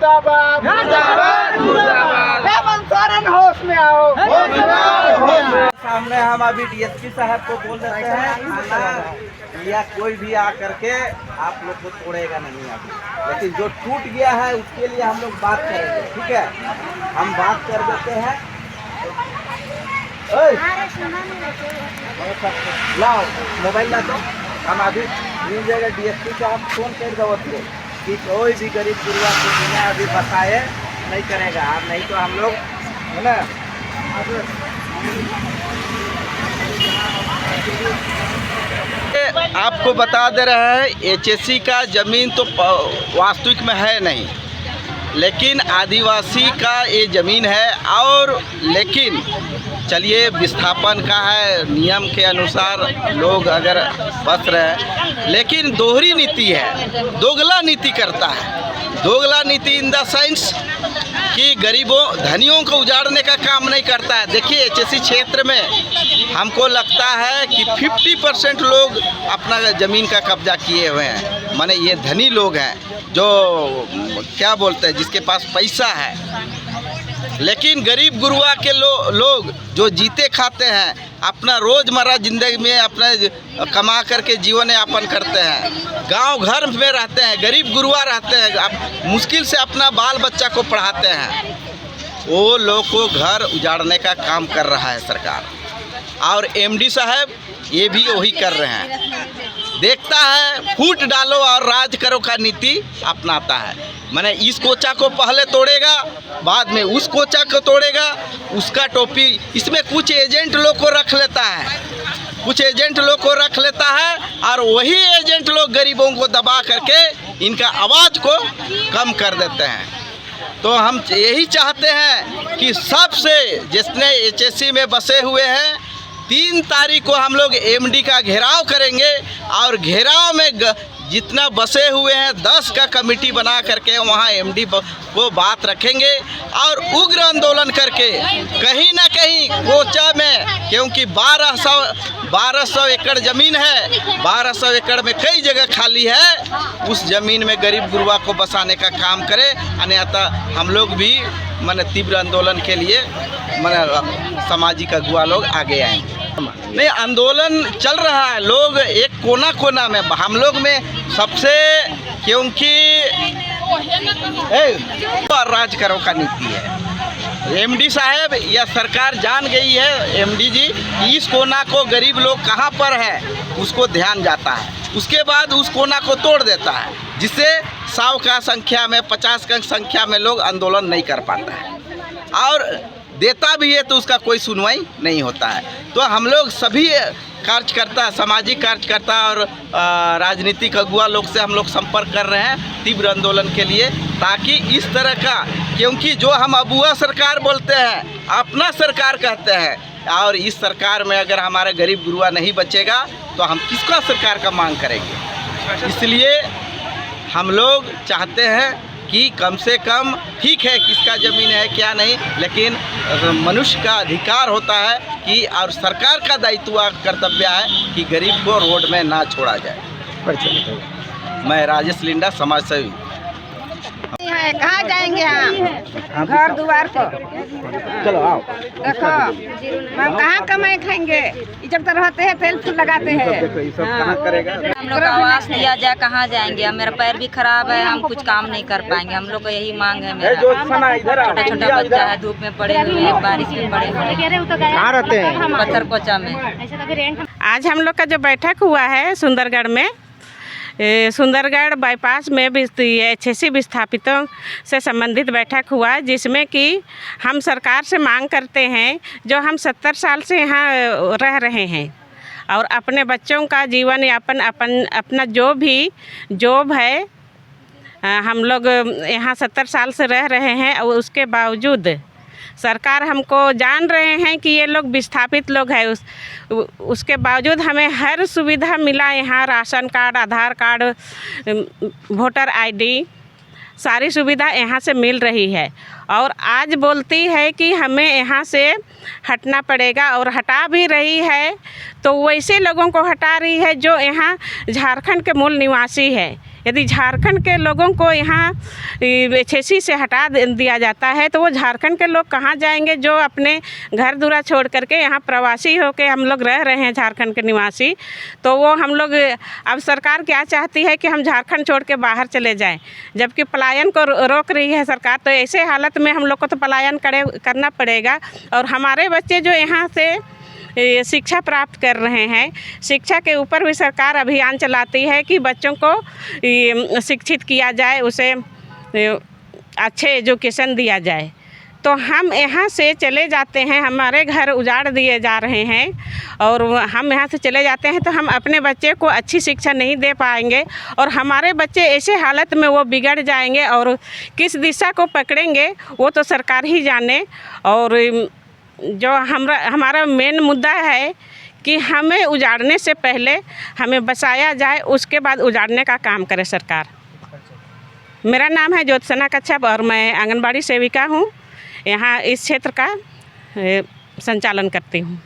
मुर्दाबाद मुर्दाबाद मुर्दाबाद। हेमंत सोरेन होश में आओ, होश में आओ, होश में। सामने हम अभी डीएसपी साहब को बोल देते हैं थाना या कोई भी आकर के आप लोग को तोड़ेगा नहीं अभी, लेकिन जो टूट गया है उसके लिए हम लोग बात करेंगे, ठीक है। हम बात कर देते हैं। लाओ मोबाइल ला दो, हम अभी मिल जाएगा। डीएसपी को आप फोन कर दो कि कोई भी गरीब गुरुआ को बिना अभी बताए नहीं करेगा, नहीं तो हम लोग है ना। आपको बता दे रहे हैं एचएससी का ज़मीन तो वास्तविक में है नहीं, लेकिन आदिवासी का ये ज़मीन है। और लेकिन चलिए विस्थापन का है, नियम के अनुसार लोग अगर बस रहे हैं, लेकिन दोहरी नीति है, दोगला नीति करता है। दोगला नीति इन द सेंस कि गरीबों धनियों को उजाड़ने का काम नहीं करता है। देखिए एचएससी क्षेत्र में हमको लगता है कि 50% लोग अपना ज़मीन का कब्जा किए हुए हैं, माने ये धनी लोग हैं जो क्या बोलते हैं जिसके पास पैसा है। लेकिन गरीब गुरुआ के लोग जो जीते खाते हैं, अपना रोज़मर्रा ज़िंदगी में अपने कमा करके जीवन यापन करते हैं, गांव घर में रहते हैं, गरीब गुरुआ रहते हैं, मुश्किल से अपना बाल बच्चा को पढ़ाते हैं, वो लोग को घर उजाड़ने का काम कर रहा है सरकार। और एमडी साहब ये भी वही कर रहे हैं, देखता है फूट डालो और राज करो का नीति अपनाता है। माने इस कोचा को पहले तोड़ेगा, बाद में उस कोचा को तोड़ेगा, उसका टोपी। इसमें कुछ एजेंट लोग को रख लेता है, कुछ एजेंट लोग को रख लेता है, और वही एजेंट लोग गरीबों को दबा करके इनका आवाज़ को कम कर देते हैं। तो हम यही चाहते हैं कि सबसे जिसने एचएससी में बसे हुए हैं, 3 तारीख को हम लोग एमडी का घेराव करेंगे, और घेराव में जितना बसे हुए हैं 10 का कमेटी बना करके वहाँ एमडी को बात रखेंगे, और उग्र आंदोलन करके कहीं ना कहीं कोचा में, क्योंकि 1200 एकड़ ज़मीन है, 1200 एकड़ में कई जगह खाली है, उस ज़मीन में गरीब गुरुआ को बसाने का काम करें। अन्यथा हम लोग भी माने तीव्र आंदोलन के लिए माने सामाजिक अगुआ लोग आगे आएंगे। नहीं, आंदोलन चल रहा है, लोग एक कोना कोना में, हम लोग में सबसे, क्योंकि राज करो का नीति है। एमडी साहब या सरकार जान गई है, एमडी जी, इस कोना को गरीब लोग कहाँ पर है उसको ध्यान जाता है, उसके बाद उस कोना को तोड़ देता है, जिससे 100 का संख्या में 50 का संख्या में लोग आंदोलन नहीं कर पाता है, और देता भी है तो उसका कोई सुनवाई नहीं होता है। तो हम लोग सभी कार्यकर्ता, सामाजिक कार्यकर्ता और राजनीतिक अगुआ लोग से हम लोग संपर्क कर रहे हैं तीव्र आंदोलन के लिए, ताकि इस तरह का, क्योंकि जो हम अबुआ सरकार बोलते हैं अपना सरकार कहते हैं, और इस सरकार में अगर हमारे गरीब गुरुआ नहीं बचेगा तो हम किसका सरकार का मांग करेंगे। इसलिए हम लोग चाहते हैं कि कम से कम, ठीक है किसका ज़मीन है क्या नहीं, लेकिन मनुष्य का अधिकार होता है कि, और सरकार का दायित्व कर्तव्य है कि गरीब को रोड में ना छोड़ा जाए। मैं राजेश लिंडा, समाज सेवी। कहाँ जाएंगे हम? घर द्वार को चलो आओ, देखो हम कहाँ कमाए खाएंगे, जब तक रहते हैं तेल फूल लगाते हैं। देखो ये सब कहाँ करेगा। हम लोग आवास लिया जाए, कहाँ जाएंगे? मेरा पैर भी खराब है, हम कुछ काम नहीं कर पाएंगे। हम लोग को यही मांग है। मेरा छोटा छोटा बच्चा है, धूप में पड़े हुए हैं, बारिश में पड़े हुए हैं। कहाँ रहते हैं? पत्थर कोचा में। आज हम लोग का जो बैठक हुआ है सुंदरगढ़ में, सुंदरगढ़ बाईपास में एचएससी विस्थापितों से संबंधित बैठक हुआ, जिसमें कि हम सरकार से मांग करते हैं, जो हम 70 साल से यहाँ रह रहे हैं और अपने बच्चों का जीवन यापन अपना जो भी जॉब है, हम लोग यहाँ 70 साल से रह रहे हैं, और उसके बावजूद सरकार हमको जान रहे हैं कि ये लोग विस्थापित लोग हैं, उसके बावजूद हमें हर सुविधा मिला। यहाँ राशन कार्ड, आधार कार्ड, वोटर आईडी, सारी सुविधा यहाँ से मिल रही है, और आज बोलती है कि हमें यहाँ से हटना पड़ेगा, और हटा भी रही है तो वैसे लोगों को हटा रही है जो यहाँ झारखंड के मूल निवासी है। यदि झारखंड के लोगों को यहाँ HSC से हटा दिया जाता है तो वो झारखंड के लोग कहाँ जाएंगे, जो अपने घर दूरा छोड़ करके यहाँ प्रवासी होकर हम लोग रह रहे हैं, झारखंड के निवासी। तो वो हम लोग अब सरकार क्या चाहती है कि हम झारखंड छोड़ के बाहर चले जाएं, जबकि पलायन को रोक रही है सरकार। तो ऐसे हालत में हम लोग को तो पलायन करना पड़ेगा। और हमारे बच्चे जो यहाँ से शिक्षा प्राप्त कर रहे हैं, शिक्षा के ऊपर भी सरकार अभियान चलाती है कि बच्चों को शिक्षित किया जाए, उसे अच्छे एजुकेशन दिया जाए। तो हम यहाँ से चले जाते हैं, हमारे घर उजाड़ दिए जा रहे हैं और हम यहाँ से चले जाते हैं तो हम अपने बच्चे को अच्छी शिक्षा नहीं दे पाएंगे और हमारे बच्चे ऐसे हालत में वो बिगड़ जाएंगे और किस दिशा को पकड़ेंगे वो तो सरकार ही जाने। और जो हमारा मेन मुद्दा है कि हमें उजाड़ने से पहले हमें बसाया जाए, उसके बाद उजाड़ने का काम करे सरकार। मेरा नाम है ज्योत्सना कच्छप और मैं आंगनबाड़ी सेविका हूँ, यहाँ इस क्षेत्र का संचालन करती हूँ।